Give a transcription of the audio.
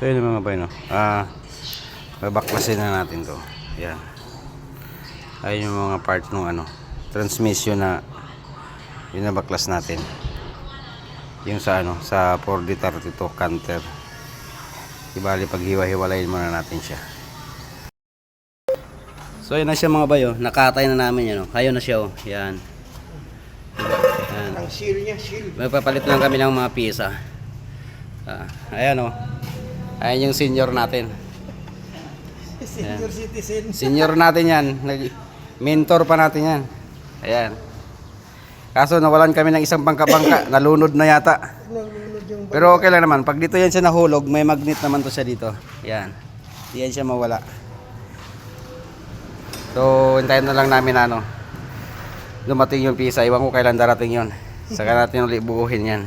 So yun mga bay, no? Babaklasin na natin to. Yan. Ayun yung mga part ng ano, transmission na binabaklas natin. Yung sa ano, sa 4D32 canter. Ibali paghiwa-hiwalayin muna natin siya. So yun na siya mga bay, oh. Nakatay na namin yan, oh. Ayun na siya, oh. Yan. Yan. Ang seal niya, seal. Magpapalit lang kami ng mga pisa. Ayan, oh. Ayan yung senior natin. Senior citizen. Senior natin yan. Mentor pa natin yan. Ayan. Kaso nawalan kami ng isang bangka-bangka. Nalunod na yata. Nalunod yung Pero okay lang naman. Pag dito yan siya nahulog, may magnet naman to siya dito. Ayan. Di yan siya mawala. So, hintayin na lang namin ano. Dumating yung pisa. Iwan ko kailan darating yun. Saka natin ulit buuhin yan.